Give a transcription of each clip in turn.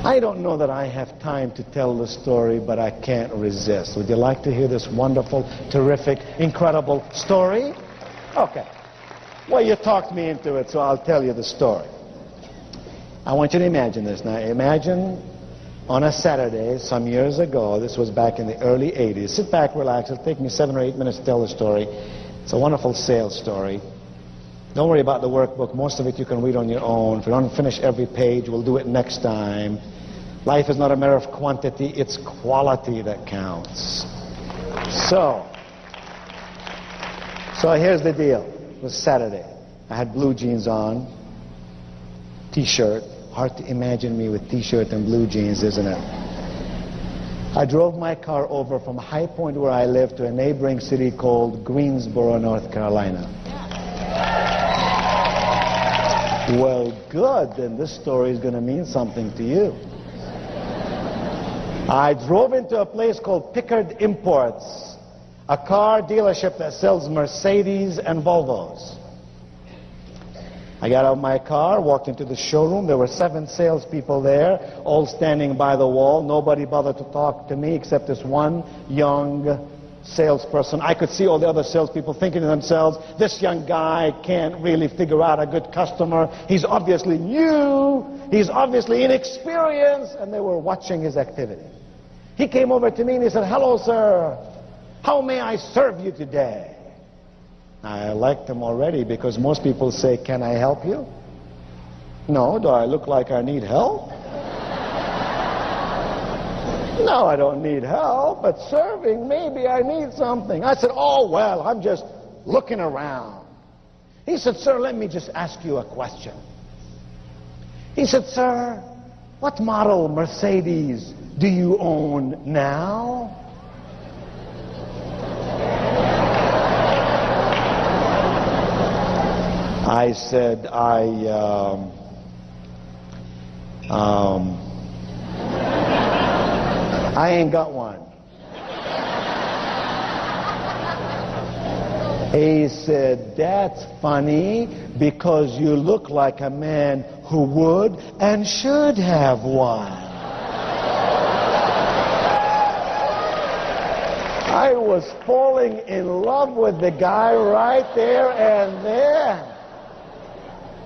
I don't know that I have time to tell the story, but I can't resist. Would you like to hear this wonderful, terrific, incredible story? Okay. Well, you talked me into it, so I'll tell you the story. I want you to imagine this. Now, imagine on a Saturday some years ago, this was back in the early 80s. Sit back, relax. It'll take me 7 or 8 minutes to tell the story. It's a wonderful sales story. Don't worry about the workbook. Most of it you can read on your own. If you don't finish every page, we'll do it next time. Life is not a matter of quantity, it's quality that counts. So here's the deal. It was Saturday. I had blue jeans on, t-shirt. Hard to imagine me with t-shirt and blue jeans, isn't it? I drove my car over from High Point, where I live, to a neighboring city called Greensboro, North Carolina. Well, good, then this story is going to mean something to you. I drove into a place called Pickard Imports, a car dealership that sells Mercedes and Volvos. I got out of my car, walked into the showroom. There were 7 salespeople there, all standing by the wall. Nobody bothered to talk to me except this one young salesperson. I could see all the other salespeople thinking to themselves, this young guy can't really figure out a good customer. He's obviously new. He's obviously inexperienced. And they were watching his activity. He came over to me and he said, hello, sir. How may I serve you today? I liked him already because most people say, can I help you? No, do I look like I need help? No, I don't need help, but serving, maybe I need something. I said, oh, well, I'm just looking around. He said, sir, let me just ask you a question. He said, sir, what model Mercedes do you own now? I said, I ain't got one. He said, that's funny because you look like a man who would and should have one. I was falling in love with the guy right there and there.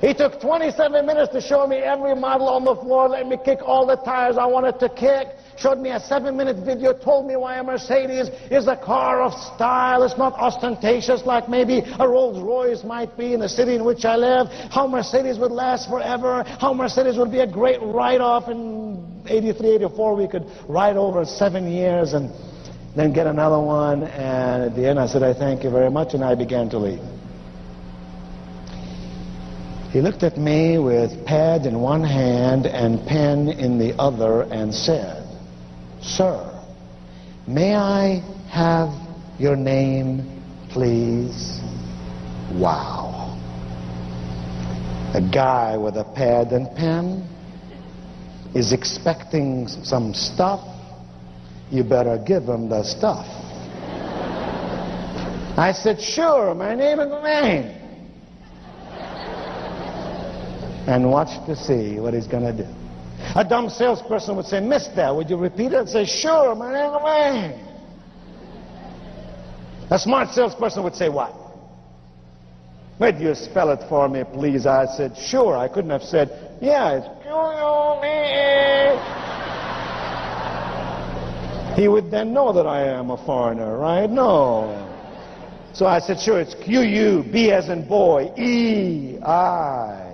He took 27 minutes to show me every model on the floor, let me kick all the tires I wanted to kick, showed me a 7-minute video, told me why a Mercedes is a car of style. It's not ostentatious like maybe a Rolls Royce might be in the city in which I live, how Mercedes would last forever, how Mercedes would be a great write-off. In 83, 84, we could ride over 7 years and then get another one. And at the end I said, I thank you very much, and I began to leave. He looked at me with pad in one hand and pen in the other and said, sir, may I have your name, please? Wow. A guy with a pad and pen is expecting some stuff. You better give him the stuff. I said, sure, my name is Wayne. And watch to see what he's going to do. A dumb salesperson would say, mister, would you repeat it? I'd say, sure, my name is Wayne. A smart salesperson would say, what? Would you spell it for me, please? I said, sure. I couldn't have said, yeah, it's Q-U-B-E. He would then know that I am a foreigner, right? No. So I said, sure, it's Q-U, B as in boy, E-I.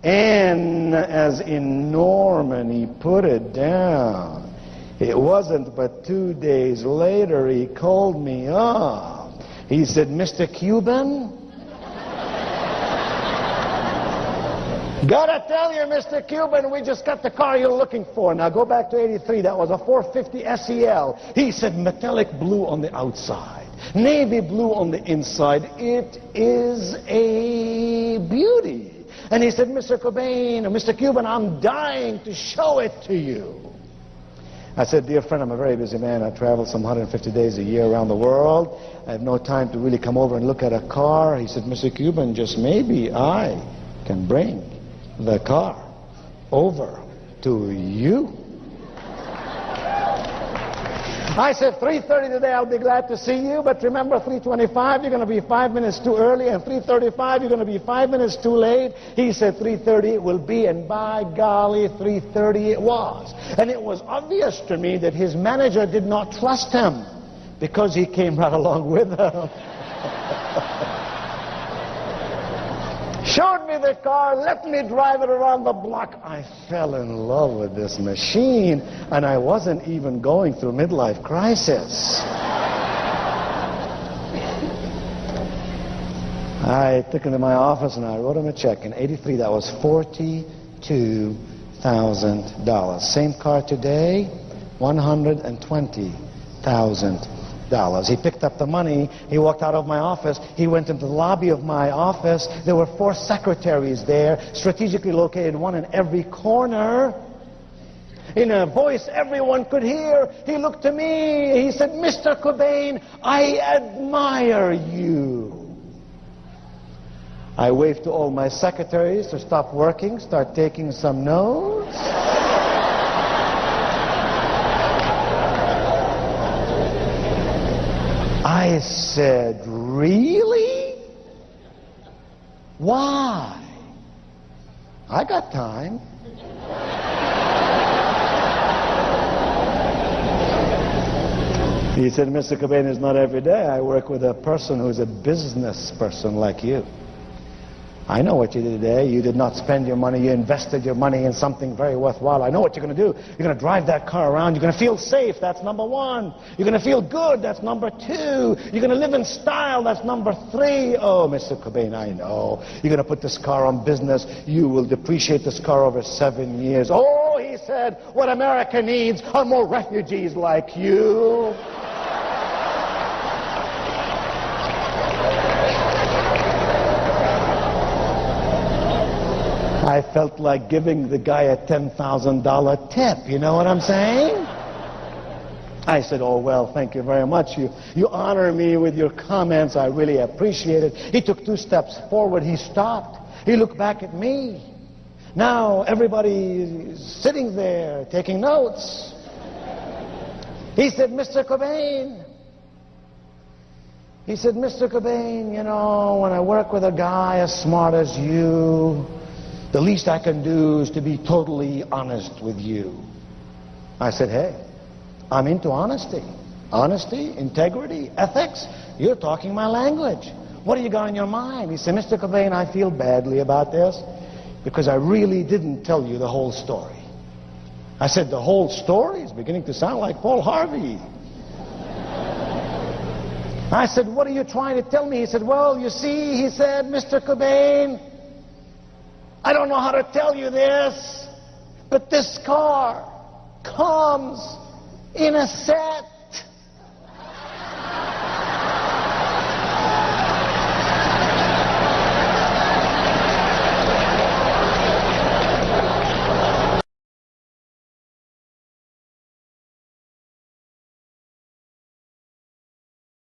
N as in Norman. He put it down. It wasn't but 2 days later he called me up. He said, Mr. Cuban? Gotta tell you, Mr. Cuban, we just got the car you're looking for. Now go back to 83. That was a 450 SEL. He said, metallic blue on the outside, navy blue on the inside. It is a beauty. And he said, Mr. Cobain, or Mr. Cuban, I'm dying to show it to you. I said, dear friend, I'm a very busy man. I travel some 150 days a year around the world. I have no time to really come over and look at a car. He said, Mr. Cuban, just maybe I can bring the car over to you. I said, 3:30 today, I'll be glad to see you, but remember 3:25, you're going to be 5 minutes too early, and 3:35, you're going to be 5 minutes too late. He said 3:30 it will be, and by golly, 3:30 it was. And it was obvious to me that his manager did not trust him, because he came right along with him. Showed me the car, let me drive it around the block. I fell in love with this machine, and I wasn't even going through midlife crisis. I took him to my office and I wrote him a check. In '83, that was $42,000. Same car today, $120,000. He picked up the money, he walked out of my office, he went into the lobby of my office. There were 4 secretaries there, strategically located, one in every corner. In a voice everyone could hear, he looked to me, he said, "Mr. Cobain, I admire you." I waved to all my secretaries to stop working, start taking some notes. I said, "Really? Why? I got time." He said, "Mr. Cobain, it's not every day I work with a person who's a business person like you. I know what you did today. You did not spend your money. You invested your money in something very worthwhile. I know what you're going to do. You're going to drive that car around. You're going to feel safe. That's number 1. You're going to feel good. That's number 2. You're going to live in style. That's number 3. Oh, Mr. Cobain, I know. You're going to put this car on business. You will depreciate this car over 7 years. Oh," he said, "what America needs are more refugees like you." I felt like giving the guy a $10,000 tip, you know what I'm saying? I said, "Oh, well, thank you very much. You honor me with your comments. I really appreciate it." He took 2 steps forward. He stopped. He looked back at me. Now everybody's sitting there taking notes. He said, "Mr. Cobain," he said, "Mr. Cobain, you know, when I work with a guy as smart as you, the least I can do is to be totally honest with you." I said, "Hey, I'm into honesty. Honesty, integrity, ethics. You're talking my language. What do you got in your mind?" He said, "Mr. Cobain, I feel badly about this because I really didn't tell you the whole story." I said, "The whole story is beginning to sound like Paul Harvey." I said, "What are you trying to tell me?" He said, "Well, you see," he said, "Mr. Cobain, I don't know how to tell you this, but this car comes in a set."